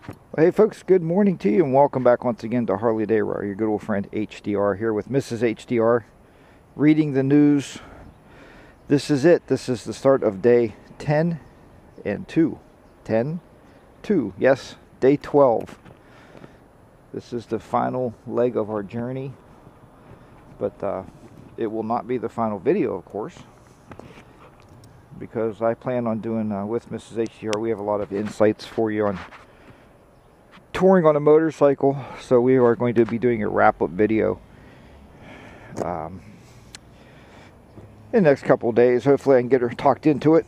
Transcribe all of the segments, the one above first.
Well, hey folks, good morning to you and welcome back once again to Harley Day Ride. Your good old friend HDR here with Mrs. HDR reading the news. This is it. This is the start of day 10 and 2. 10, 2. Yes, day 12. This is the final leg of our journey, but it will not be the final video, of course, because I plan on doing with Mrs. HDR. We have a lot of insights for you on touring on a motorcycle, so we are going to be doing a wrap-up video in the next couple of days. Hopefully I can get her talked into it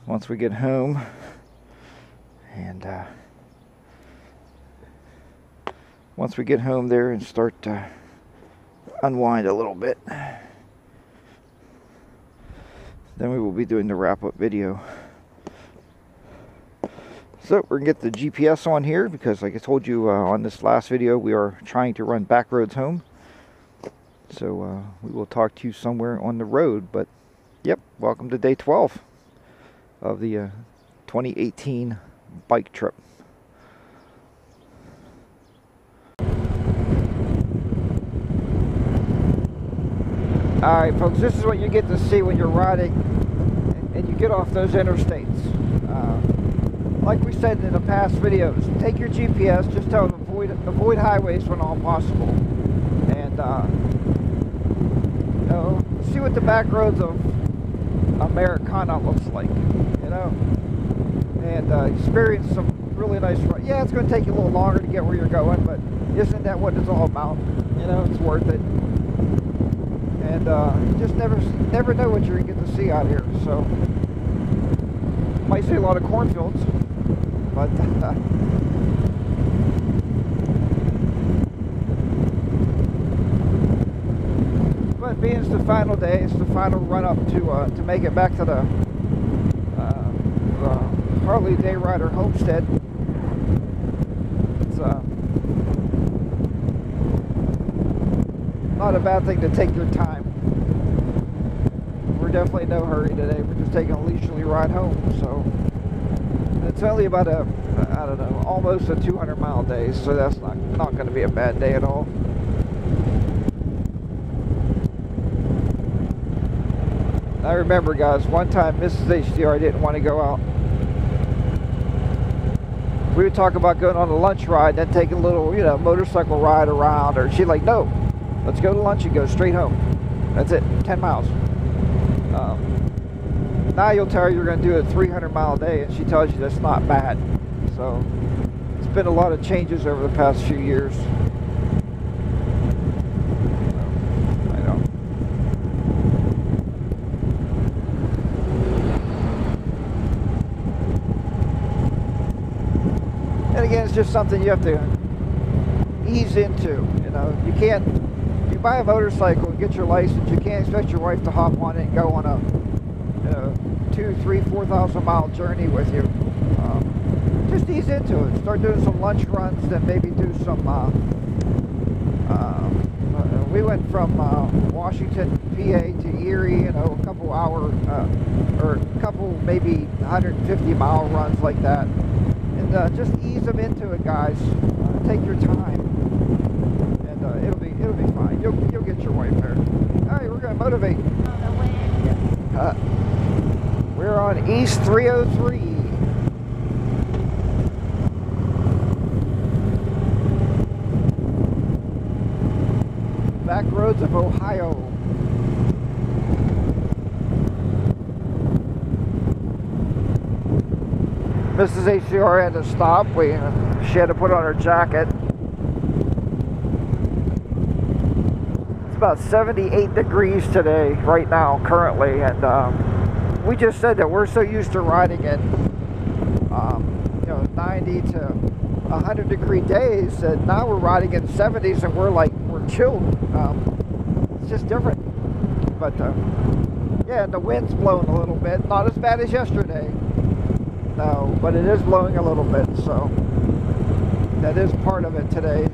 once we get home, and once we get home there and start to unwind a little bit, then we will be doing the wrap-up video. So we're going to get the GPS on here because, like I told you on this last video, we are trying to run back roads home. So we will talk to you somewhere on the road. But, yep, welcome to day 12 of the 2018 bike trip. Alright folks, this is what you get to see when you're riding and you get off those interstates. Like we said in the past videos, take your GPS, just tell them avoid highways when all possible, and you know, see what the back roads of Americana looks like, you know, and experience some really nice rides. Yeah, it's going to take you a little longer to get where you're going, but isn't that what it's all about? You know, it's worth it, and you just never know what you're going to get to see out here. So might see a lot of cornfields, but but being it's the final day, it's the final run up to make it back to the Harley Day Rider homestead. It's not a bad thing to take your time. We're definitely in no hurry today. We're just taking a leisurely ride home. So it's only about a, I don't know, almost a 200-mile day. So that's not going to be a bad day at all. I remember, guys, one time Mrs. HDR didn't want to go out. We would talk about going on a lunch ride, then take a little, you know, motorcycle ride around. Or she'd like, no, let's go to lunch and go straight home. That's it, 10 miles. Now you'll tell her you're going to do a 300-mile day, and she tells you that's not bad. So it's been a lot of changes over the past few years. I know. And again, it's just something you have to ease into. You know, you can't. If you buy a motorcycle and get your license, you can't expect your wife to hop on it and go on a 2,000, 3,000, 4,000 mile journey with you. Just ease into it. Start doing some lunch runs, then maybe do some. We went from Washington, PA to Erie, you know, a couple hour or a couple maybe 150-mile runs like that, and just ease them into it, guys. Take your time, and it'll be fine. You'll get your wife there. All right, we're gonna motivate. We're on East 303. Back roads of Ohio. Mrs. HDR had to stop. She had to put on her jacket. It's about 78 degrees today, right now, currently, and we just said that we're so used to riding in, you know, 90 to 100 degree days that now we're riding in 70s and we're chilled. It's just different. But yeah, the wind's blowing a little bit. Not as bad as yesterday. No, but it is blowing a little bit. So that is part of it today.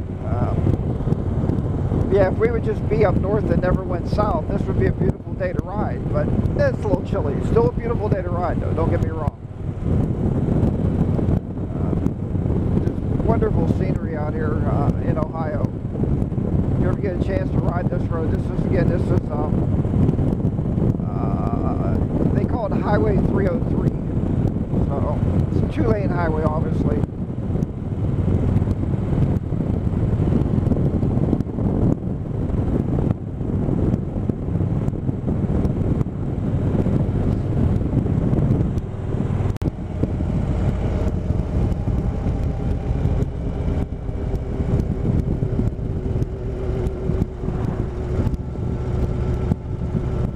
Yeah, if we would just be up north and never went south, this would be a beautiful day to ride. But it's a little chilly. Still a beautiful day to ride, though. Don't get me wrong. beautiful scenery out here in Ohio. If you ever get a chance to ride this road, this is they call it Highway 303. So it's a 2-lane highway, obviously.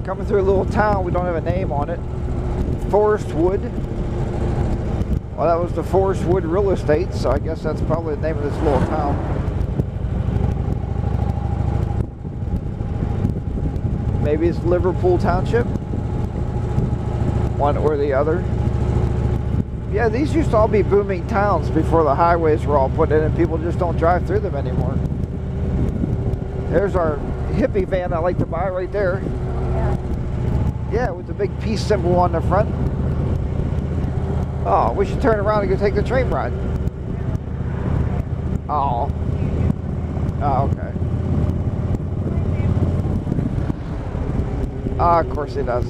Coming through a little town, we don't have a name on it. Forest Wood. Well, that was the Forest Wood Real Estate, so I guess that's probably the name of this little town. Maybe it's Liverpool Township? One or the other. Yeah, these used to all be booming towns before the highways were all put in and people just don't drive through them anymore. There's our hippie van I like to buy right there. Yeah, with the big peace symbol on the front. Oh, we should turn around and go take the train ride. Oh. Oh, okay. Ah, of course it does.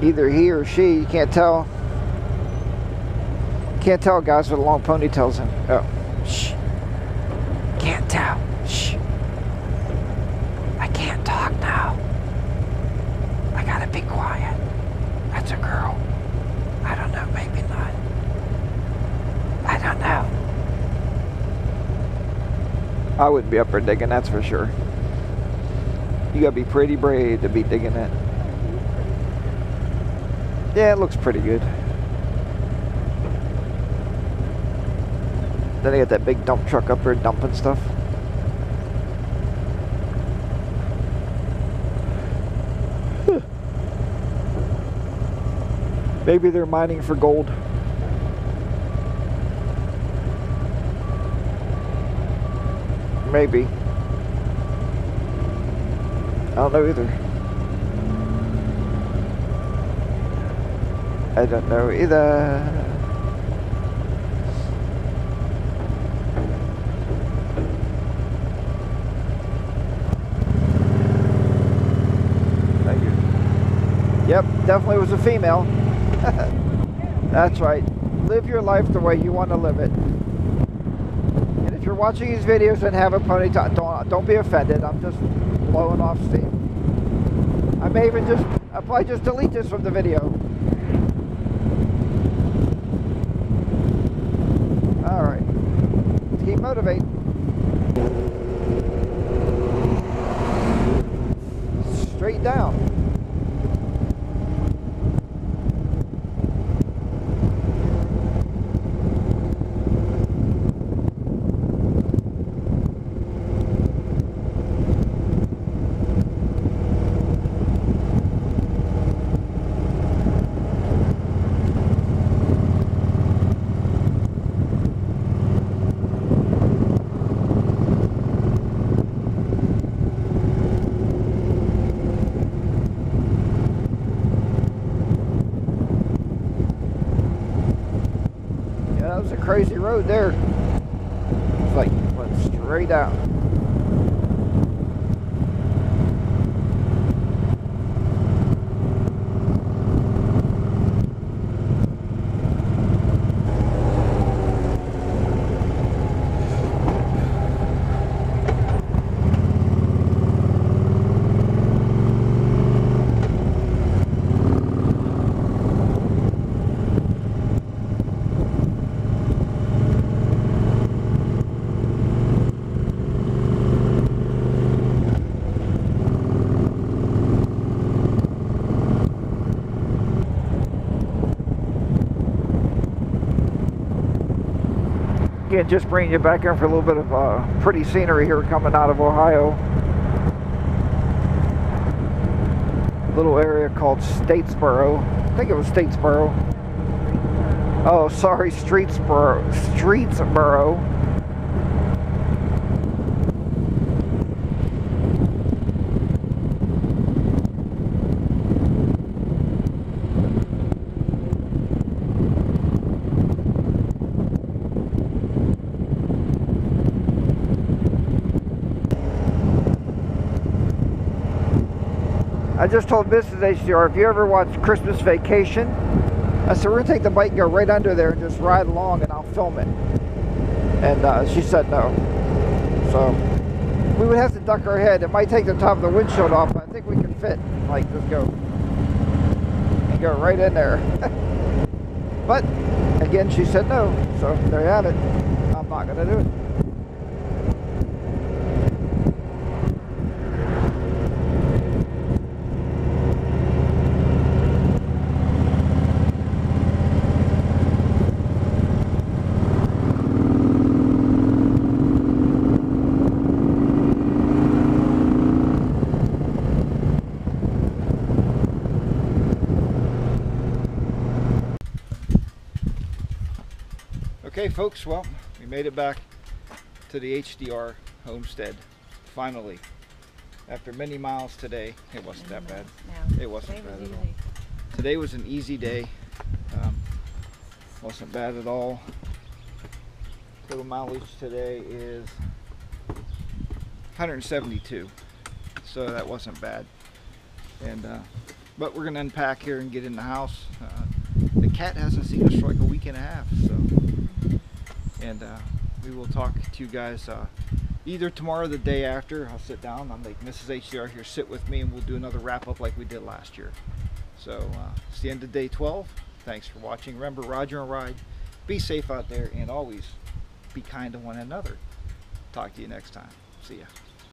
Either he or she, you can't tell. Can't tell guys with long ponytails. Oh, shh. Can't tell. Shh. I can't talk now. I gotta be quiet. That's a girl. I don't know, maybe not. I don't know. I wouldn't be up there digging, that's for sure. You gotta be pretty brave to be digging it. Yeah, it looks pretty good. Then they got that big dump truck up there dumping stuff. Maybe they're mining for gold. Maybe. I don't know either. I don't know either. Thank you. Yep, definitely was a female. That's right. Live your life the way you want to live it. And if you're watching these videos and have a ponytail, don't be offended. I'm just blowing off steam. I'll probably just delete this from the video. Alright. Let's keep motivating. Straight down. Crazy road there. It's like went straight out. Again, just bringing you back in for a little bit of pretty scenery here coming out of Ohio. Little area called Statesboro. I think it was Statesboro. Oh, sorry, Streetsboro. Streetsboro. I just told Mrs. HDR, if you ever watch Christmas Vacation, I said, we're going to take the bike and go right under there and just ride along and I'll film it. And she said no. So we would have to duck our head. It might take the top of the windshield off, but I think we can fit. Like, just go and go right in there. But again, she said no. So there you have it. I'm not going to do it. Okay folks, well, we made it back to the HDR homestead, finally. After many miles today. It wasn't that bad. It wasn't bad at all. Today was an easy day. Wasn't bad at all. Total mileage today is 172. So that wasn't bad. And but we're going to unpack here and get in the house. The cat hasn't seen us for like a week and a half, so. And we will talk to you guys either tomorrow or the day after. I'll sit down. I'll make Mrs. HDR here sit with me and we'll do another wrap up like we did last year. So it's the end of day 12. Thanks for watching. Remember, Roger and Ride. Be safe out there and always be kind to one another. Talk to you next time. See ya.